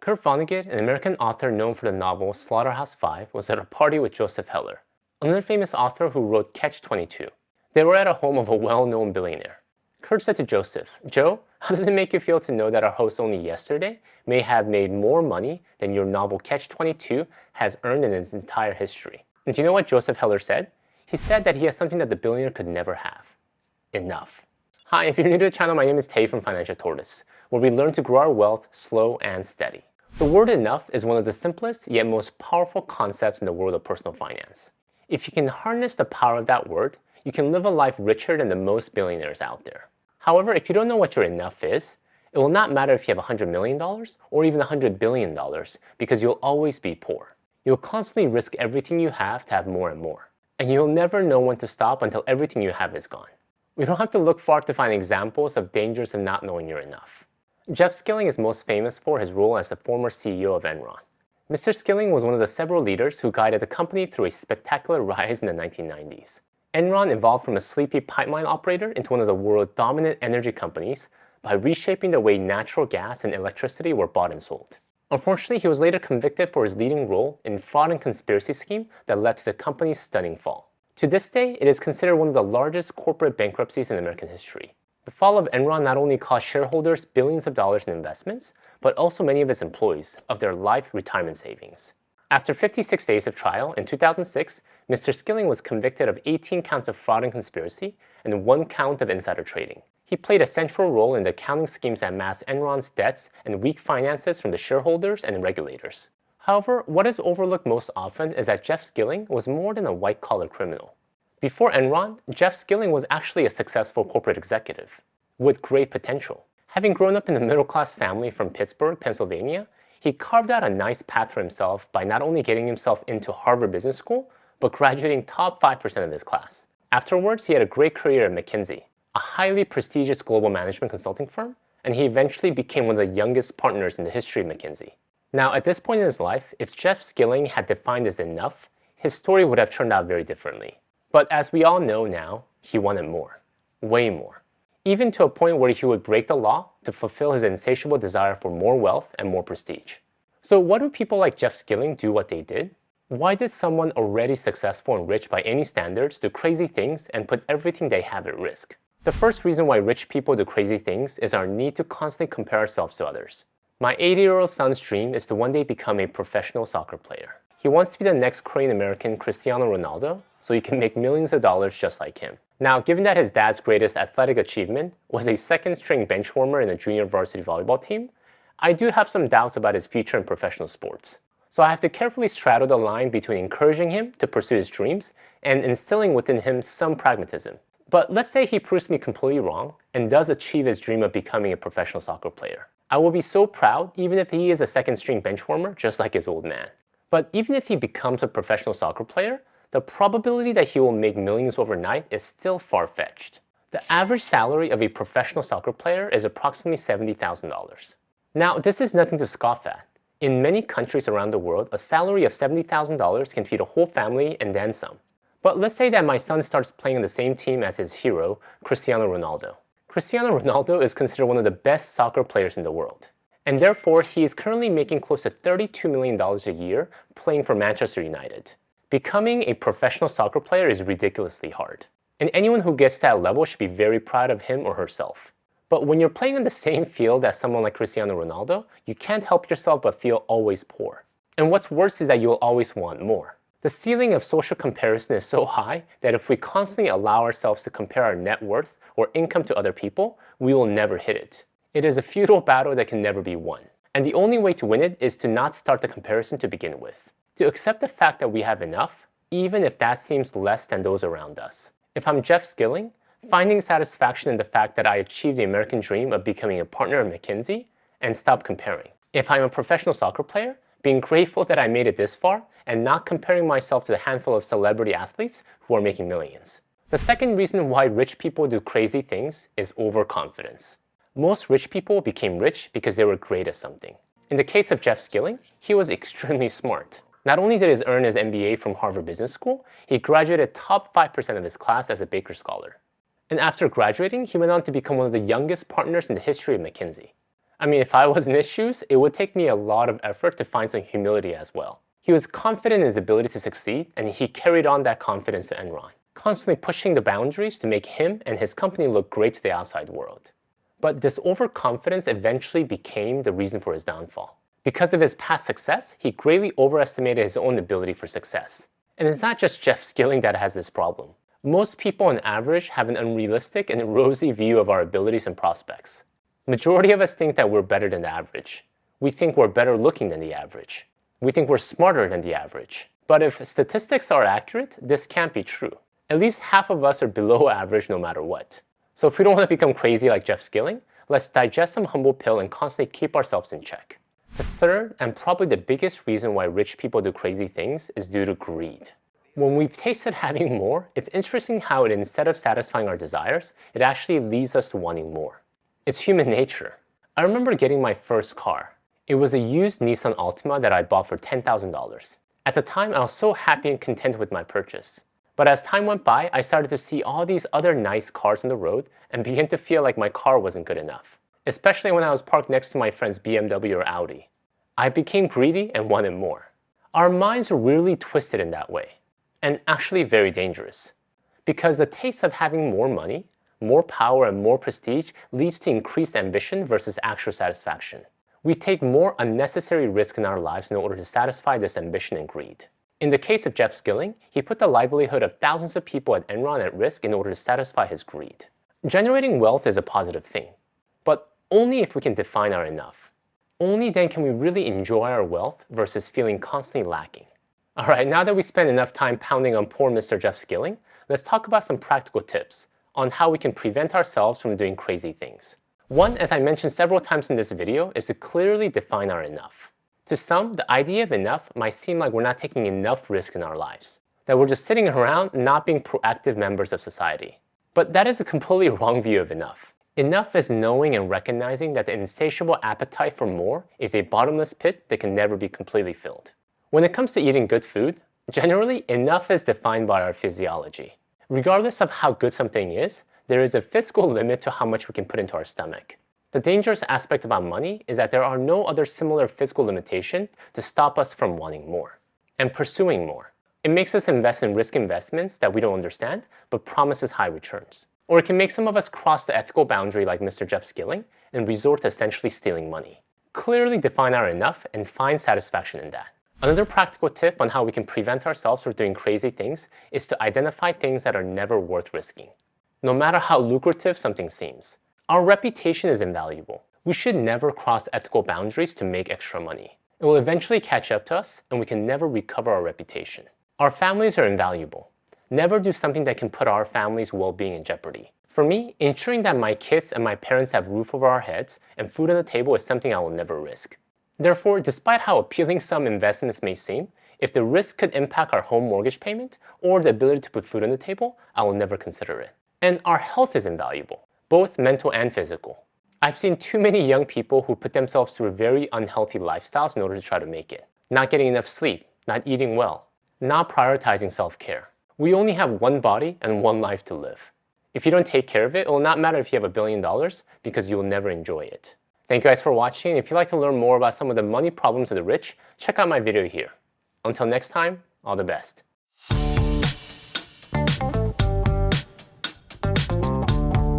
Kurt Vonnegut, an American author known for the novel Slaughterhouse-Five, was at a party with Joseph Heller, another famous author who wrote Catch-22. They were at a home of a well-known billionaire. Kurt said to Joseph, "Joe, how does it make you feel to know that our host only yesterday may have made more money than your novel Catch-22 has earned in its entire history?" And do you know what Joseph Heller said? He said that he has something that the billionaire could never have. Enough. Hi, if you're new to the channel, my name is Tay from Financial Tortoise, where we learn to grow our wealth slow and steady. The word enough is one of the simplest yet most powerful concepts in the world of personal finance. If you can harness the power of that word, you can live a life richer than the most billionaires out there. However, if you don't know what your enough is, it will not matter if you have $100 million or even $100 billion because you'll always be poor. You'll constantly risk everything you have to have more and more. And you'll never know when to stop until everything you have is gone. We don't have to look far to find examples of dangers of not knowing you're enough. Jeff Skilling is most famous for his role as the former CEO of Enron. Mr. Skilling was one of the several leaders who guided the company through a spectacular rise in the 1990s. Enron evolved from a sleepy pipeline operator into one of the world's dominant energy companies by reshaping the way natural gas and electricity were bought and sold. Unfortunately, he was later convicted for his leading role in fraud and conspiracy scheme that led to the company's stunning fall. To this day, it is considered one of the largest corporate bankruptcies in American history. The fall of Enron not only cost shareholders billions of dollars in investments, but also many of its employees of their life retirement savings. After 56 days of trial, in 2006, Mr. Skilling was convicted of 18 counts of fraud and conspiracy and 1 count of insider trading. He played a central role in the accounting schemes that masked Enron's debts and weak finances from the shareholders and regulators. However, what is overlooked most often is that Jeff Skilling was more than a white-collar criminal. Before Enron, Jeff Skilling was actually a successful corporate executive with great potential. Having grown up in a middle-class family from Pittsburgh, Pennsylvania, he carved out a nice path for himself by not only getting himself into Harvard Business School, but graduating top 5% of his class. Afterwards, he had a great career at McKinsey, a highly prestigious global management consulting firm, and he eventually became one of the youngest partners in the history of McKinsey. Now, at this point in his life, if Jeff Skilling had defined as enough, his story would have turned out very differently. But as we all know now, he wanted more, way more. Even to a point where he would break the law to fulfill his insatiable desire for more wealth and more prestige. So why do people like Jeff Skilling do what they did? Why did someone already successful and rich by any standards do crazy things and put everything they have at risk? The first reason why rich people do crazy things is our need to constantly compare ourselves to others. My 80-year-old son's dream is to one day become a professional soccer player. He wants to be the next Korean-American Cristiano Ronaldo, so he can make millions of dollars just like him. Now, given that his dad's greatest athletic achievement was a second-string bench warmer in a junior varsity volleyball team, I do have some doubts about his future in professional sports. So I have to carefully straddle the line between encouraging him to pursue his dreams and instilling within him some pragmatism. But let's say he proves me completely wrong and does achieve his dream of becoming a professional soccer player. I will be so proud even if he is a second-string bench warmer just like his old man. But even if he becomes a professional soccer player, the probability that he will make millions overnight is still far-fetched. The average salary of a professional soccer player is approximately $70,000. Now, this is nothing to scoff at. In many countries around the world, a salary of $70,000 can feed a whole family and then some. But let's say that my son starts playing on the same team as his hero, Cristiano Ronaldo. Cristiano Ronaldo is considered one of the best soccer players in the world. And therefore, he is currently making close to $32 million a year playing for Manchester United. Becoming a professional soccer player is ridiculously hard. And anyone who gets to that level should be very proud of him or herself. But when you're playing on the same field as someone like Cristiano Ronaldo, you can't help yourself but feel always poor. And what's worse is that you'll always want more. The ceiling of social comparison is so high that if we constantly allow ourselves to compare our net worth or income to other people, we will never hit it. It is a futile battle that can never be won. And the only way to win it is to not start the comparison to begin with. To accept the fact that we have enough, even if that seems less than those around us. If I'm Jeff Skilling, finding satisfaction in the fact that I achieved the American dream of becoming a partner at McKinsey and stop comparing. If I'm a professional soccer player, being grateful that I made it this far and not comparing myself to the handful of celebrity athletes who are making millions. The second reason why rich people do crazy things is overconfidence. Most rich people became rich because they were great at something. In the case of Jeff Skilling, he was extremely smart. Not only did he earn his MBA from Harvard Business School, he graduated top 5% of his class as a Baker Scholar. And after graduating, he went on to become one of the youngest partners in the history of McKinsey. I mean, if I was in his shoes, it would take me a lot of effort to find some humility as well. He was confident in his ability to succeed, and he carried on that confidence to Enron, constantly pushing the boundaries to make him and his company look great to the outside world. But this overconfidence eventually became the reason for his downfall. Because of his past success, he greatly overestimated his own ability for success. And it's not just Jeff Skilling that has this problem. Most people on average have an unrealistic and rosy view of our abilities and prospects. Majority of us think that we're better than the average. We think we're better looking than the average. We think we're smarter than the average. But if statistics are accurate, this can't be true. At least half of us are below average no matter what. So if we don't want to become crazy like Jeff Skilling, let's digest some humble pill and constantly keep ourselves in check. The third, and probably the biggest reason why rich people do crazy things, is due to greed. When we've tasted having more, it's interesting how instead of satisfying our desires, it actually leads us to wanting more. It's human nature. I remember getting my first car. It was a used Nissan Altima that I bought for $10,000. At the time, I was so happy and content with my purchase. But as time went by, I started to see all these other nice cars on the road and began to feel like my car wasn't good enough, especially when I was parked next to my friend's BMW or Audi. I became greedy and wanted more. Our minds are really twisted in that way, and actually very dangerous. Because the taste of having more money, more power, and more prestige leads to increased ambition versus actual satisfaction. We take more unnecessary risk in our lives in order to satisfy this ambition and greed. In the case of Jeff Skilling, he put the livelihood of thousands of people at Enron at risk in order to satisfy his greed. Generating wealth is a positive thing, but only if we can define our enough. Only then can we really enjoy our wealth versus feeling constantly lacking. Alright, now that we spent enough time pounding on poor Mr. Jeff Skilling, let's talk about some practical tips on how we can prevent ourselves from doing crazy things. One, as I mentioned several times in this video, is to clearly define our enough. To some, the idea of enough might seem like we're not taking enough risk in our lives, that we're just sitting around not being proactive members of society. But that is a completely wrong view of enough. Enough is knowing and recognizing that the insatiable appetite for more is a bottomless pit that can never be completely filled. When it comes to eating good food, generally enough is defined by our physiology. Regardless of how good something is, there is a physical limit to how much we can put into our stomach. The dangerous aspect about money is that there are no other similar physical limitations to stop us from wanting more and pursuing more. It makes us invest in risk investments that we don't understand but promises high returns. Or it can make some of us cross the ethical boundary like Mr. Jeff Skilling and resort to essentially stealing money. Clearly define our enough and find satisfaction in that. Another practical tip on how we can prevent ourselves from doing crazy things is to identify things that are never worth risking. No matter how lucrative something seems, our reputation is invaluable. We should never cross ethical boundaries to make extra money. It will eventually catch up to us, and we can never recover our reputation. Our families are invaluable. Never do something that can put our family's well-being in jeopardy. For me, ensuring that my kids and my parents have a roof over our heads and food on the table is something I will never risk. Therefore, despite how appealing some investments may seem, if the risk could impact our home mortgage payment or the ability to put food on the table, I will never consider it. And our health is invaluable, both mental and physical. I've seen too many young people who put themselves through very unhealthy lifestyles in order to try to make it. Not getting enough sleep, not eating well, not prioritizing self-care. We only have one body and one life to live. If you don't take care of it, it will not matter if you have $1 billion because you will never enjoy it. Thank you guys for watching. If you'd like to learn more about some of the money problems of the rich, check out my video here. Until next time, all the best.